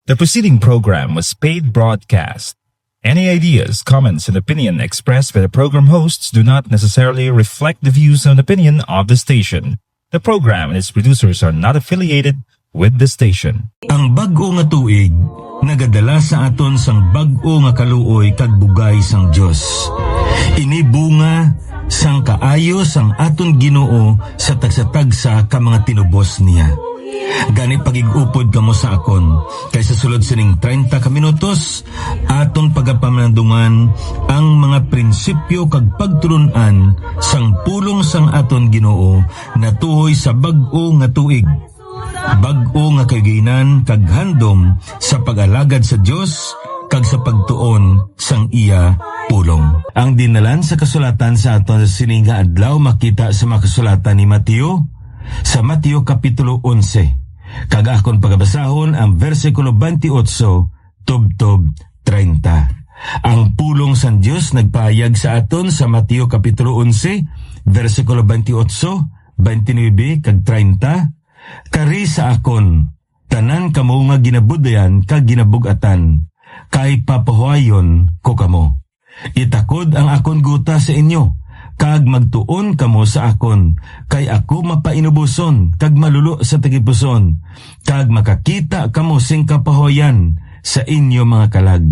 The preceding program was paid broadcast. Any ideas, comments, and opinion expressed by the program hosts do not necessarily reflect the views and opinion of the station. The program and its producers are not affiliated with the station. Ang bag-o nga tuig, nagadala sa aton sang bag-o nga kaluoy kag bugay sang Dios. Ini bunga sang kaayo sang aton Ginoo sa tagsa-tagsa ka mga tinubos niya. Gani pagigupod kamo sa akon, kay sa sulod sining 30 ka minutos, aton pagapamanandungan ang mga prinsipyo kag pagtulunan sang pulong sang aton Ginoo na tuhoy sa bag-o nga tuig. Bag-o nga kagayinan kag handom sa pag-alagad sa Dios kag sa pagtuon sang iya pulong. Ang dinalan sa kasulatan sa aton sa sining nga adlaw makita sa mga kasulatan ni Mateo sa Mateo kapitulo 11. Kag akon pagabasahon ang versikulo 28 tubtob 30. Ang pulong sang Dios nagpahayag sa aton sa Mateo kapitulo 11 versikulo 28, 29 kag 30. Kari sa akon tanan kamo nga ginabudayan kag ginabugatan, kay papahuayon ko kamo. Itakod ang akon guta sa inyo, kag magtuon kamo sa akon, kay ako mapainubuson kag malulo sa tagipuson, kag makakita kamo sing kapahoyan sa inyo mga kalag.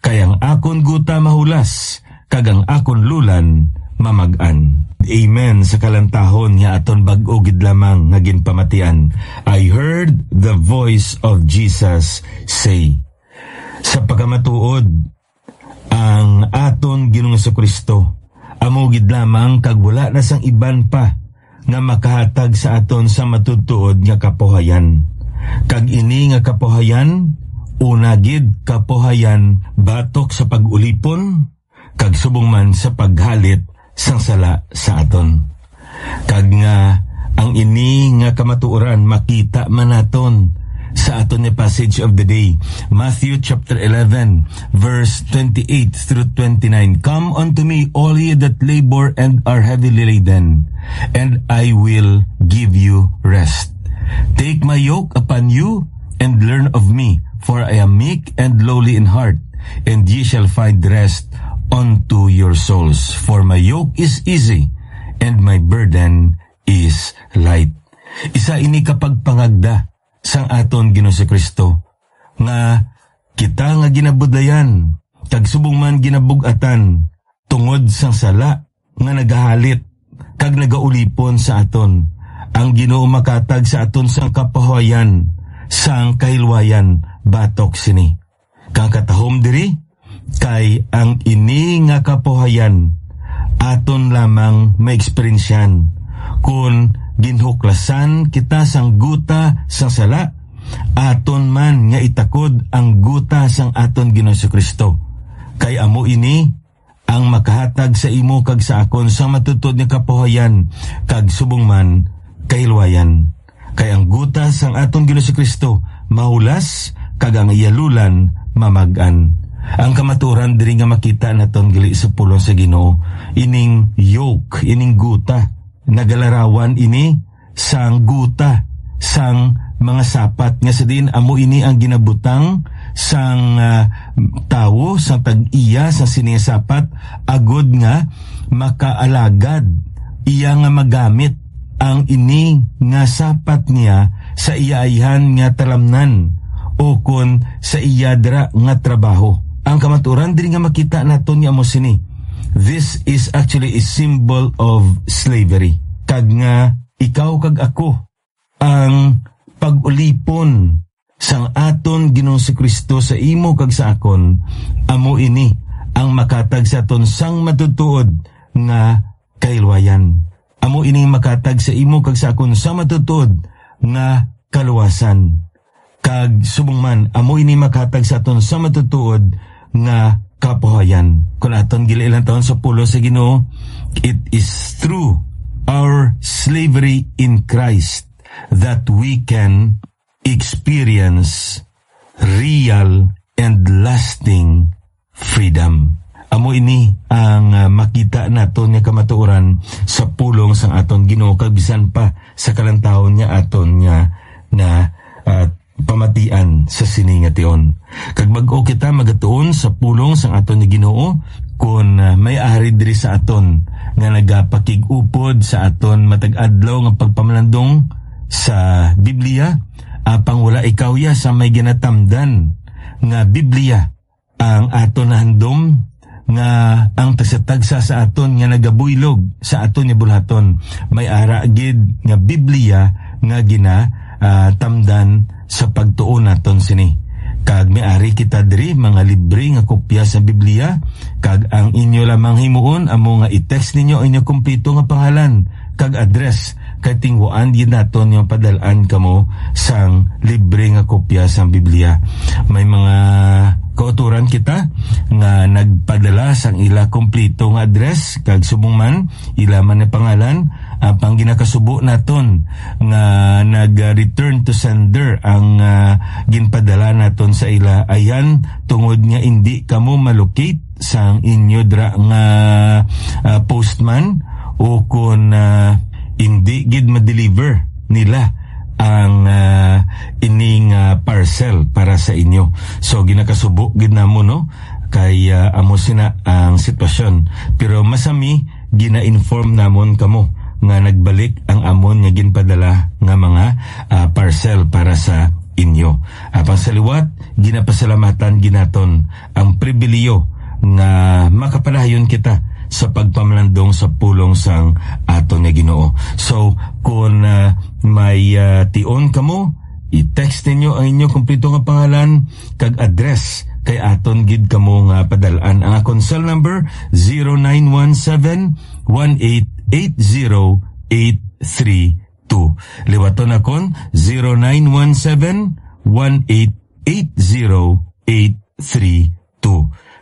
Kay ang akon guta mahulas, kag ang akon lulan mamag-an. Amen sa kalantahon nga aton bag-o gid lamang nga ginpamatian. I heard the voice of Jesus say. Sa pagkamatuod, ang aton Ginoong Kristo amo gid lamang kag wala na sang iban pa nga makahatag sa aton sa matutuod nga kapuhayan. Kag ini nga kapuhayan, una gid kapuhayan batok sa pag-ulipon, kag subong man sa paghalit sang sala sa aton. Kag nga ang ini nga kamatuoran makita man naton sa aton nga passage of the day, Matthew chapter 11 verse 28 through 29. Come unto me, all ye that labor and are heavily laden, and I will give you rest. Take my yoke upon you and learn of me, for I am meek and lowly in heart, and ye shall find rest unto your souls. For my yoke is easy and my burden is light. Isa ini kapag pangagda sang aton Ginoong Kristo nga kita nga ginabudayan kag subong man ginabugatan tungod sang sala nga nagahalit kag nagaulipon sa aton. Ang Ginoo makatag sa aton sang kapahoyan sang kahilwayan batok sini. Kang katahom diri kay ang ini nga kapuhayan aton lamang maeksperiensyan kun ginhuklasan kita sang guta sang sala, aton man nga itakod ang guta sang aton Ginoong Kristo. Kay amo ini ang makahatag sa imo kag sa akon sa matutod nga kapuhayan kag subong man kahilwayan. Kay ang guta sang aton Ginoong Kristo mahulas kag ang iyalulan mamag-an. Ang kamaturan diri nga makita naton gali sa pulong sa Ginoo, ining yoke, ining guta, nagalarawan ini sang guta, sang mga sapat nga sa din amo ini ang ginabutang sang tawo, sang tag-iya, sang sinisapat, agod nga makaalagad, iya nga magamit ang ini nga sapat niya sa iyaayhan nga talamnan o kon sa iyadra nga trabaho. Ang kamaturan diri nga makita naton nga mo sini. This is actually a symbol of slavery. Kag nga ikaw kag ako ang pag-ulipon sang aton Ginoong Kristo sa imo kag sa akon, amo ini ang makatag sa aton sang matutuod nga kahilwayan. Amo ini makatag sa imo kag sa akon sa matutuod nga kaluwasan. Kag subong man amo ini makatag sa aton sa matutuod nga kapuhayan. Kung aton gila ilang taon sa pulo sa Ginoo, it is through our slavery in Christ that we can experience real and lasting freedom. Amo ini ang makita naton nga kamatuoran sa pulong sang aton Ginoo kag bisan pa sa kalantahon niya aton nga na pamatian sa siningat tion. Kag bag-o kita magatuon sa pulong sang aton ni Ginoo kung may ari diri sa aton nga nagapakig-upod sa aton matag adlaw nga pagpamalandong sa Biblia, apang wala ikaw ya sa may ginatamdan nga Biblia ang aton handom nga ang tagsatagsa sa aton nga nagabuylog sa aton nga bulhaton. May ara gid nga Biblia nga tamdan sa pagtuon naton sini. Kag may-ari kita diri mga libre nga kopya sa Biblia, kag ang inyo lamang himuon amo nga i-text ninyo inyo kumpleto nga pangalan kag address kay tingwaan din naton yung padalaan kamo sang libre nga kopya sa Biblia. May mga kauturan kita nga nagpadala sang ila kumpleto nga address kag subong man ila man na pangalan, pang ginakasubo naton nga nag-return to sender ang ginpadala naton sa ila. Ayan tungod nga hindi kamo malocate sang inyo dra nga postman o kung hindi gid ma-deliver nila ang ining parcel para sa inyo. So ginakasubo gid namo no kay amo sina ang sitwasyon, pero masami gina-inform namon kamo nga nagbalik ang amon nga ginpadala nga mga parcel para sa inyo. Apang sa liwat ginapasalamatan ginaton ang pribiliyo nga makapadayon kita sa pagpamalandong sa pulong sang aton nga Ginoo. So kung may tion kamo, i-text ninyo ang inyo kumpleto nga pangalan kag address kay aton gid kamo nga padalaan. Ang akong cell number 0917-1880-832. Liwaton akon 0917-1880-832.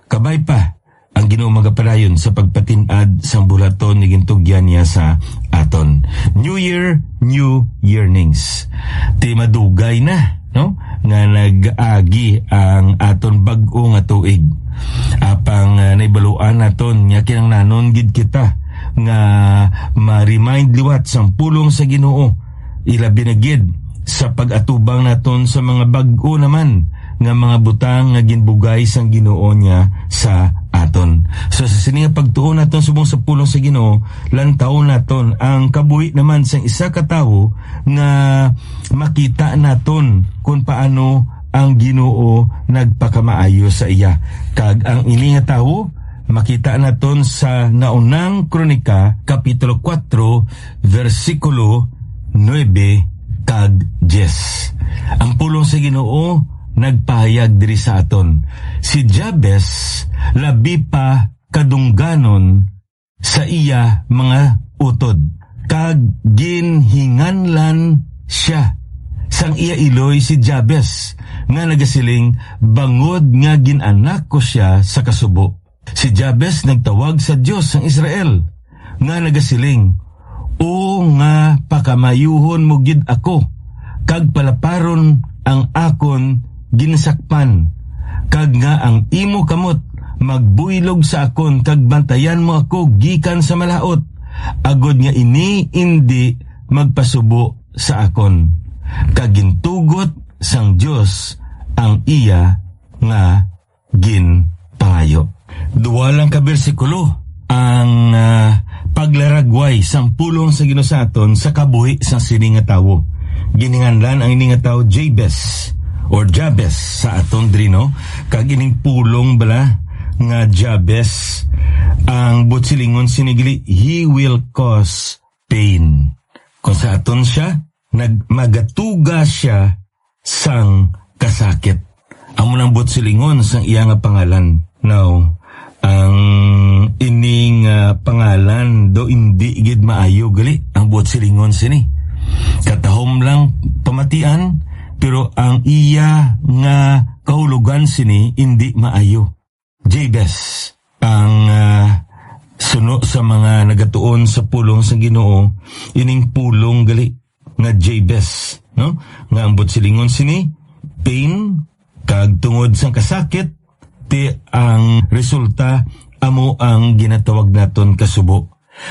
Kabay pa ang Ginoo magapadayon sa pagpatinad sang bulaton ni gintugyan niya sa aton. New Year, New Yearnings. Ti madugay na, no? Nga nag-agi ang aton bag-o nga tuig. Apang naibaluan naton nya kinahanglanon gid kita nga ma-remind liwat sang pulong sa Ginoo. Ilabi na gid sa pag-atubang naton sa mga bag-o naman nga mga butang nga ginbugay sang Ginoo niya sa aton. So sa sininga pagtuon naton subong sa pulong sa Ginoo, lantaw naton ang kabuhi naman sang isa ka tawo nga makita naton kung paano ang Ginoo nagpakamaayo sa iya. Kag ang ini nga tawo makita naton sa naunang Kronika kapitulo 4 versikulo 9 kag 10. Ang pulong sa Ginoo nagpahayag diri sa aton. Si Jabez labi pa kadungganon sa iya mga utod, kag ginhinganlan siya. Sang iya iloy si Jabez nga nagasiling bangod nga ginanak ko siya sa kasubo. Si Jabez nagtawag sa Dios sang Israel nga nagasiling, o nga pakamayuhon mo gid ako kag palaparon ang akon ginsakpan, kag nga ang imo kamot magbuylog sa akon kag bantayan mo ako gikan sa malaot, agod nga ini indi magpasubo sa akon. Kag gintugot sang Dios ang iya nga ginpangayo. Duwa lang ka bersikulo ang paglaragway sang pulong sa Ginoo sa aton sa kabuhi sang sini nga tawo. Gininganlan ang ini nga tawo Jabez or Jabez sa aton drino, kag ining pulong bala nga Jabez ang butsilingon sinigli, he will cause pain. Kung sa aton siya magatuga siya sang kasakit. Amo nang butsilingon sang iya nga pangalan. Now ang ining pangalan do hindi gid maayo gali ang butsilingon sini. Katahom lang pamatian, pero ang iya nga kahulugan sini hindi maayo. Jabez ang suno sa mga nagatuon sa pulong sa Ginoo, ining pulong gali nga Jabez, no? Nga ang butsilingon sini pain kag tungod sang kasakit, ti ang resulta amo ang ginatawag naton kasubo.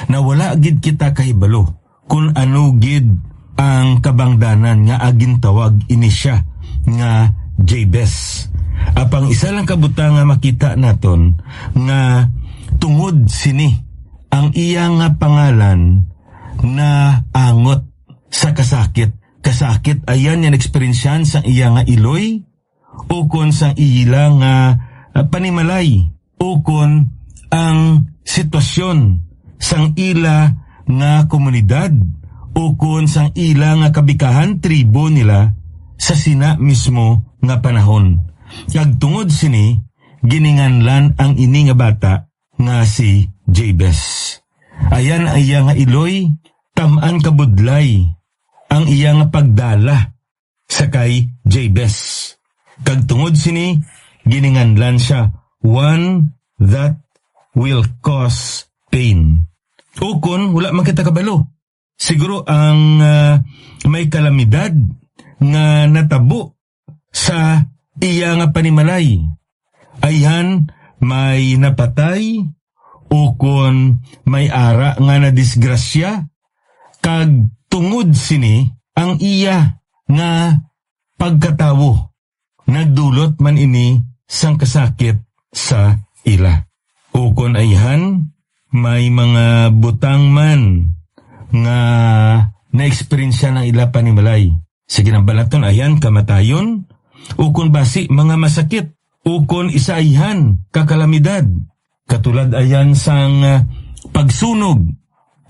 Na wala gid kita kahibalo kung ano gid ang kabangdanan nga agintawag ini siya nga Jabez. Apang isa lang kabutang nga makita naton nga tungod sini ang iya nga pangalan na angot sa kasakit. Kasakit ayan yan eksperyensyan sa iya nga iloy o kon sang ila nga panimalay o kon ang sitwasyon sang ila nga komunidad o kon sang ila nga kabikahan tribo nila sa sina mismo nga panahon. Kag tungod sini gininganlan ang ini nga bata nga si Jabez. Ayan iya nga iloy tamaan kabudlay ang iya nga pagdala sa kay Jabez. Kag tungod sini gininganlan siya one that will cause pain. O kun wala man kita kabalo. Siguro ang may kalamidad nga natabo sa iya nga panimalay. Ayan may napatay o kun may ara nga na disgrasya. Kag tungod sini ang iya nga pagkatawo. Nagdulot man ini sang kasakit sa ila. O kun ayhan may mga butang man nga na-eksperyensya ng ila panimalay. Sige nang balaton ayan kamatayon, ukon basi mga masakit, ukon isaihan kakalamidad. Katulad ayan sang pagsunog,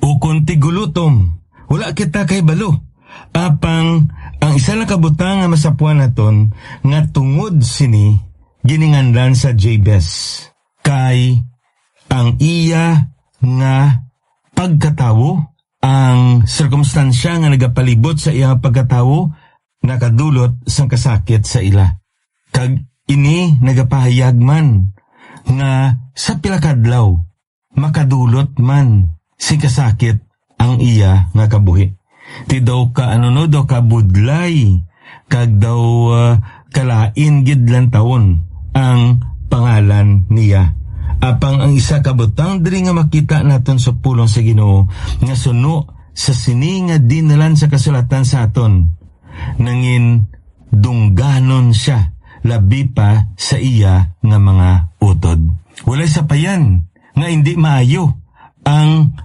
ukon tigulutom. Wala kita kay balo. Apang ang isa lang kabutang nga masapuan naton nga tungod sini gininganlan sa Jabez. Kay ang iya nga pagkatawo, ang sirkumstansya nga nagapalibot sa iyang pagkatawo nakadulot sang kasakit sa ila. Kag ini nagapahayag man nga sa pilakadlaw makadulot man si kasakit ang iya nga kabuhi. Ti daw ka ano daw ka budlay kag daw kalain gid lang taon ang pangalan niya. Apang ang isa kabutang diri nga makita naton sa pulong sa Ginoo nga suno sa sini nga dinalan sa kasulatan sa aton. Nangin dungganon siya labi pa sa iya nga mga utod. Walay sapayan nga hindi maayo ang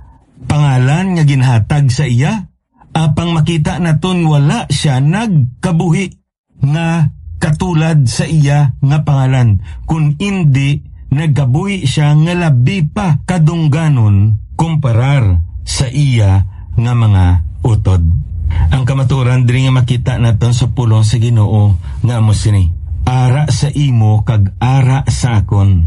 pangalan nga ginhatag sa iya. Apang makita naton wala siya nagkabuhi nga katulad sa iya nga pangalan. Kung hindi nagkabuhi siya nga labi pa kadungganon kumparar sa iya nga mga utod. Ang kamaturan diri nga makita naton sa pulong sa Ginoo nga amo sini. Ara sa imo kag ara sa akon.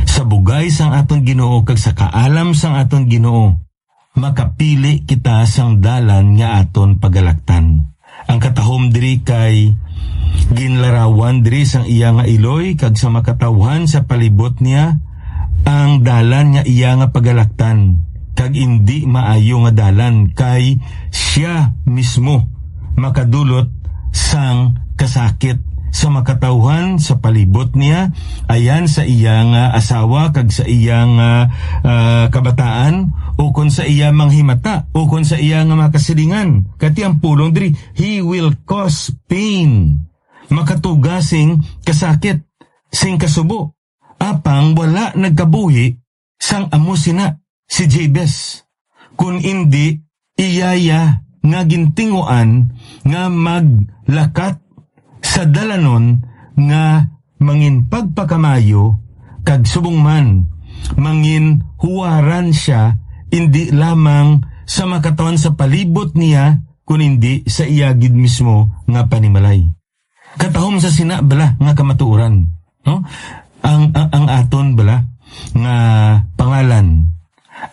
Sa bugay sang aton Ginoo kag sa kaalam sang aton Ginoo makapili kita sang dalan nga aton pagalaktan. Ang katahom diri kay ginlarawan diri sang iya nga iloy kag sa makatawhan sa palibot niya ang dalan nga iya nga pagalaktan. Kag indi maayo nga dalan kay siya mismo makadulot sang kasakit sa makatawhan sa palibot niya. Ayan sa iyang asawa kag sa iyang kabataan o kon sa iyang manghimata o kon sa iyang makasilingan. Kati ang pulong diri, he will cause pain. Makatugasing kasakit sing kasubo. Apang wala nagkabuhi sang amo sina si Jabez. Kung hindi iyaya nga gintinguan nga maglakat sa dalanon nga mangin pagpakamayo kag subong man mangin huwaran siya hindi lamang sa makatawan sa palibot niya kun hindi sa iyagid mismo nga panimalay. Katahom sa sina bala nga kamatuoran, no? Ang aton bala nga pangalan,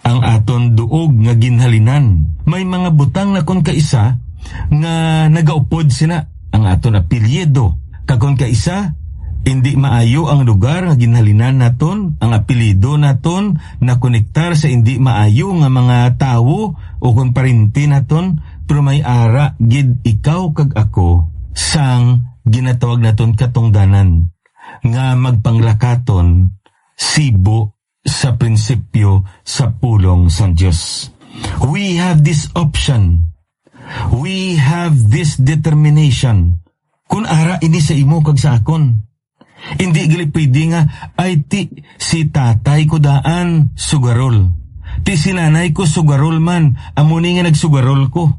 ang aton duog nga ginhalinan, may mga butang na kon kaisa nga nagaupod sina. Ang aton apelyido, kakon kaisa hindi maayo ang lugar nga ginhalinan naton, ang apelyido naton na konektar sa hindi maayo nga mga tawo o kon parinti naton, pero may ara gid ikaw kag ako sang ginatawag naton katungdanan nga magpanglakaton sibo sa prinsipyo sa pulong sang Dios. We have this option. We have this determination Kun ara ini sa imo kag sa akon. Hindi gali pwede nga, ay ti si tatay ko daan sugarol. Ti si nanay ko sugarol man, amuni nga nagsugarol ko.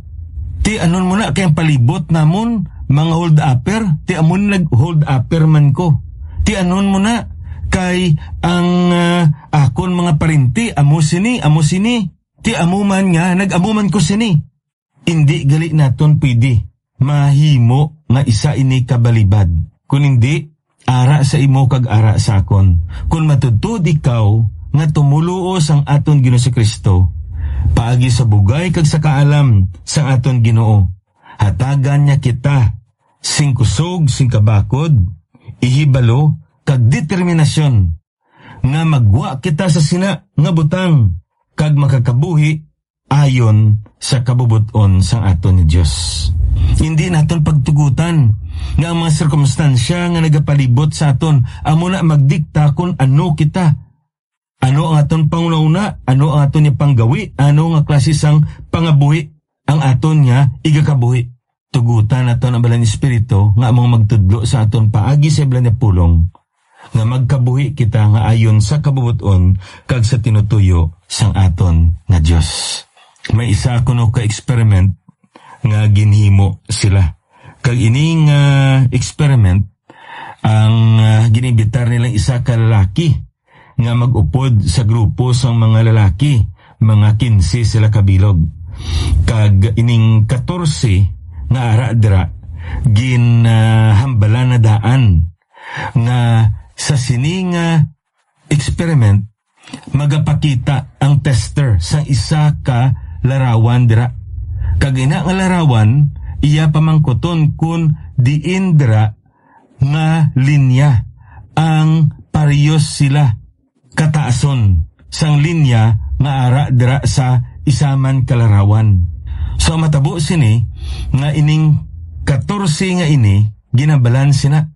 Ti anon mo na kayang palibot namon, mga hold upper, ti amon nag-hold upper man ko. Ti anon mo na, kay ang akon mga parinti, amo sini. Ti amo man nga, nag-amo man ko sini. Hindi gali naton pwede, mahimo nga isa ini kabalibad. Kung hindi, ara sa imo kag ara sa akon. Kung matudtod ikaw, nga tumuluo sang aton Ginoo si Kristo, paagi sa bugay kag sa kaalam sang aton Ginoo, hatagan niya kita, sing kusog, sing kabakod, ihibalo, kag determinasyon, nga magwa kita sa sina, nga butang, kag makakabuhi, ayon sa kabubuton sang aton ni Dios. Hindi naton pagtugutan nga ang mga sirkumstansya nga nagapalibot sa aton, amo na magdikta kung ano kita. Ano ang aton panguna, ano ang aton niya panggawi, ano nga klase sang pangabuhi, ang aton niya igakabuhi. Tugutan aton ang balang Espiritu nga among magtudlo sa aton paagi sa ibalang niya pulong, nga magkabuhi kita nga ayon sa kabubuton kag sa tinutuyo sang aton nga Dios. May isa kuno ka experiment nga ginhimo sila. Kag ining experiment ang ginibitar nilang isa ka lalaki nga mag-upod sa grupo sang mga lalaki, mga 15 sila kabilog. Kag ining 14 nga ara-dira ginhambalan na daan nga sa sining experiment magapakita ang tester sa isa ka larawan dira. Kag ina nga larawan iya pamangkuton kun diin dira nga linya ang parehas sila kataason sang linya nga ara dira sa isaman kalarawan. So matabo sini nga ining 14 nga ini ginabalan sina.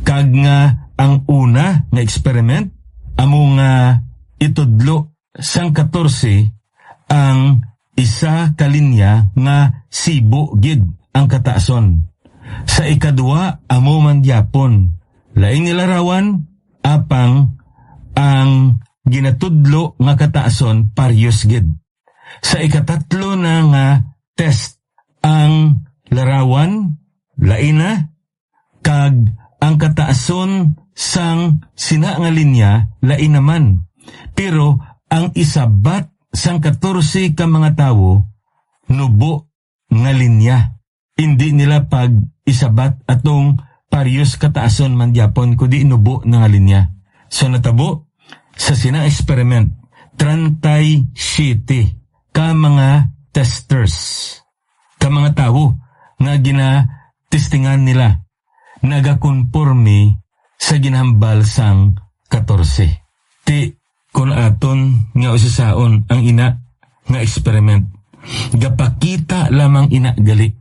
Kag nga ang una nga experiment amo nga itudlo sang 14 ang isa kalinya nga sibo gid ang kataason. Sa ikadua amo man gyapon laing nilarawan apang ang ginatudlo nga kataason parehas gid. Sa ikatatlo na nga test ang larawan lain na kag ang kataason sang sina nga linya lain naman. Pero ang isabat sang 14 ka mga tawo nubo nga linya. Hindi nila pag isabat atong parehas kataason man gyapon kundi nubo nga linya. So natabo sa sina experiment 37 ka mga testers, ka mga tao nga gina-testingan nila nagakonforme sa ginhambal sang 14. Ti kun aton nga usasaon ang ina nga experiment, gapakita lamang ina gali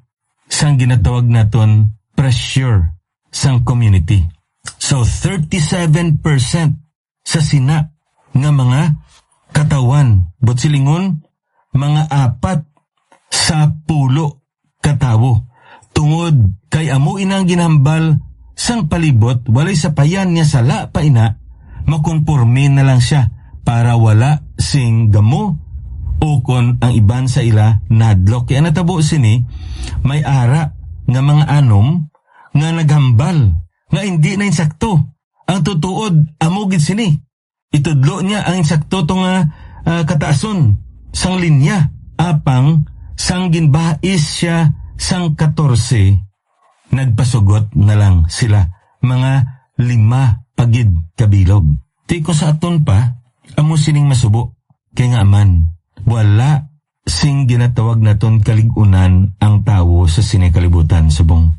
sang ginatawag naton pressure sang community. So 37% sa sina nga mga katawan, silingon mga 4 sa 10 katawo. Tungod kay amo inang ginhambal sang palibot, walay sapayan niya sala pa ina, makonporme na lang siya para wala sing gamo o kon ang iban sa ila nadlok. Kaya natabo sini, may ara nga mga anom nga naghambal nga hindi na insakto. Ang tutuod, amogid sini. Itudlo niya ang insakto to nga kataason sang linya. Apang sang ginbais siya sang 14, nagpasugot na lang sila. Mga 5 pagid kabilog. Tiko sa aton pa, amo sining masubo. Kaya nga aman, wala sing ginatawag naton kaligunan ang tawo sa sinikalibutan subong.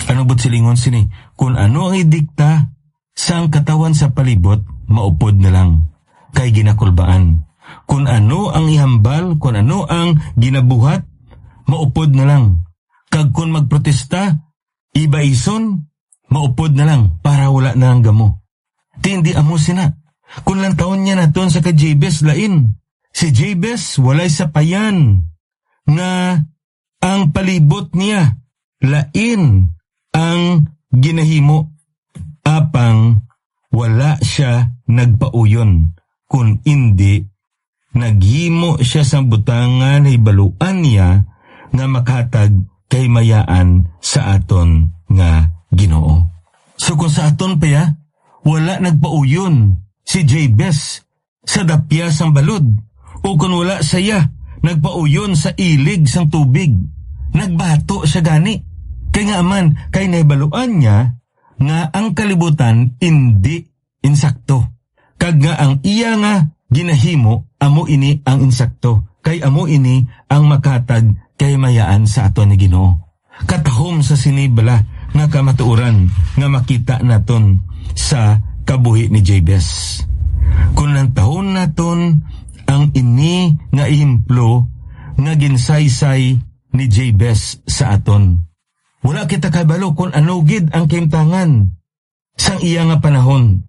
Ano ba't silingon sini? Kung ano ang idikta sang katawan sa palibot, maupod na lang. Kay ginakulbaan. Kung ano ang ihambal, kung ano ang ginabuhat, maupod na lang. Kag kung magprotesta, ibaison, maupod na lang para wala na lang gamo. Hindi amo sina. Kung lang taon niya naton sa ka-Jabez lain. Si Jabez walay sapayan nga ang palibot niya lain ang ginahimo apang wala siya nagpauyon kun indi naghimo siya sa butangan hibaluan niya nga makatag kay mayaan sa aton nga Ginoo. So kung sa aton pa wala nagpauyon si Jabez sa dapya sang balod o kung wala saya nagpauyon sa ilig sang tubig, nagbato siya gani. Kay nga man, kay naibaluan niya nga ang kalibutan hindi insakto. Kag nga ang iya nga ginahimo, amo ini ang insakto. Kay amo ini ang makatag kay mayaan sa aton ni Ginoo. Katahom sa sinibala nga kamatuoran nga makita naton sa kabuhi ni Jabez. Kung nantahon naton ang ini nga ihimplo nga ginsaysay ni Jabez sa aton. Wala kita kabalo kung ano gid ang kaimtangan sang iya nga panahon.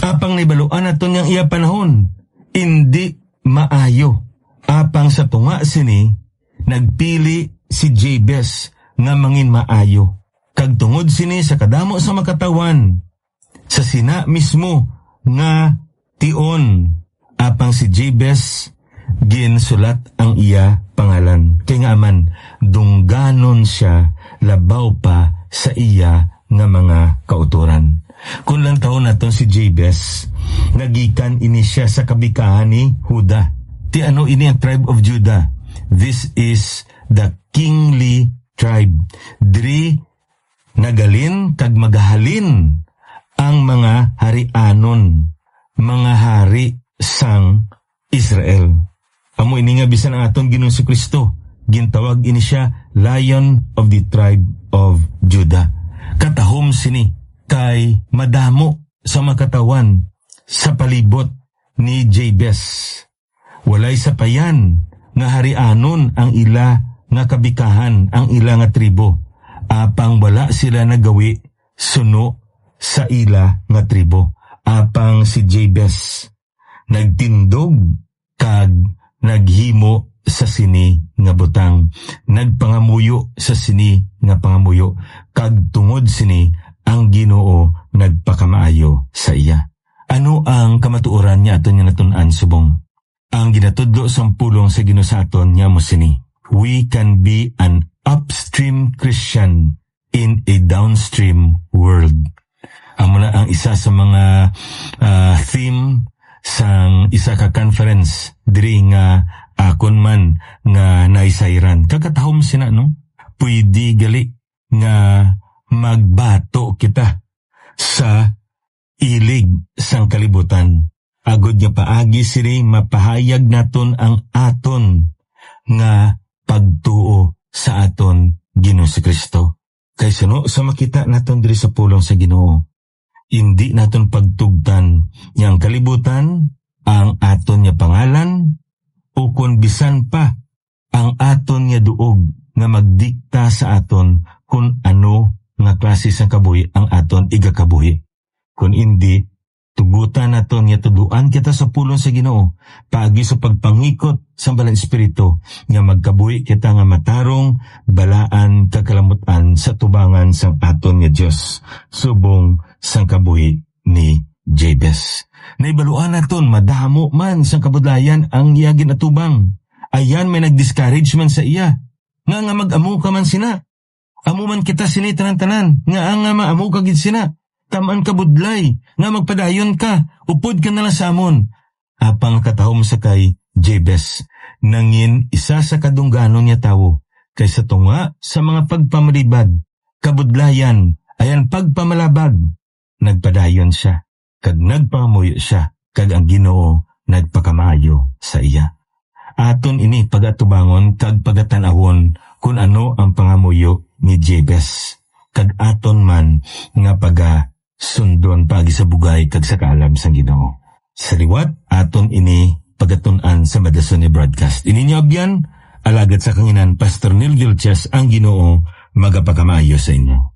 Apang nibaluan naton yang iya panahon, hindi maayo. Apang sa tunga sini, nagpili si Jabez nga mangin maayo. Kag tungod sini sa kadamo sa makatawan, sa sina mismo nga tion, apang si Jabez ginsulat ang iya pangalan. Kay nga man, dungganon siya labaw pa sa iya nga mga kauturan. Kung lang taon naton si Jabez, nagikan ini siya sa kabikahan ni Huda. Ti ano ini ang tribe of Judah? This is the kingly tribe. Diri nagalin kag magahalin ang mga harianon, mga hari sang Israel. Amo ini nga bisan ang aton Ginoong Kristo, gintawag ini siya Lion of the tribe of Judah. Katahom sini kay madamo sa makatawan sa palibot ni Jabez. Walay sapayan nga harianon ang ila nga kabikahan, ang ila nga tribo. Apang wala sila nagawi suno sa ila nga tribo. Apang si Jabez nagtindog kag naghimo sa sini nga butang, nagpangamuyo sa sini nga pangamuyo, kag tungod sini ang Ginoo nagpakamaayo sa iya. Ano ang kamatuoran niya aton nga natun-an subong? Ang ginatudlo sang pulong sa Ginoo sa aton niya mo sini. We can be an upstream Christian in a downstream world. Amo na ang isa sa mga theme sang isa ka conference diri nga akon man nga naisayran. Kakatahom sina no? Pwede gali nga magbato kita sa ilig sang kalibutan. Agod nga paagi sini mapahayag naton ang aton nga pagtuo sa aton Ginoo si Kristo. Kay suno sa makita naton diri sa pulong sa Ginoo, hindi naton pagtugtan yang kalibutan ang aton nga pangalan o kung bisan pa ang aton nga duog nga magdikta sa aton kung ano nga klase sang kabuhi ang aton igakabuhi. Kung hindi, tugutan naton nga tuduan kita sa pulong sa Ginoo paagi sa pagpangikot sa Balang Espiritu nga magkabuhi kita nga matarong balaan kakalamutan sa tubangan sang aton nga Dios subong sang kabuhi ni Jabez. Naibaluan naton madamo man sang kabudlayan ang iya ginatubang. Ayan may nag-discourage man sa iya. Nga mag-amo ka man sina. Amo man kita sini tanan-tanan. Nga maamu ka gid sina. Tamaan ka budlay. Nga magpadayon ka. Upod ka na lang sa amon. Apang katahom sa kay Jabez. Nangin isa sa kadungganon niya tawo. Kaysa tunga sa mga pagpamalibad. Kabudlayan. Ayan pagpamalabag. Nagpadayon siya. Kag nagpangamuyo siya. Kag ang Ginoo nagpakamaayo sa iya. Aton ini pagatubangon kag pagatanawon kung ano ang pangamuyo ni Jabez. Kag aton man nga pagasundon pagi sa bugay kag sa kaalam sang Ginoo. Sa liwat, aton ini pagatun-an sa Madason ni Broadcast. Ininyo abyan, alagad sa kanginan Pastor Neil Vilches ang Ginoo magapakamayo sa inyo.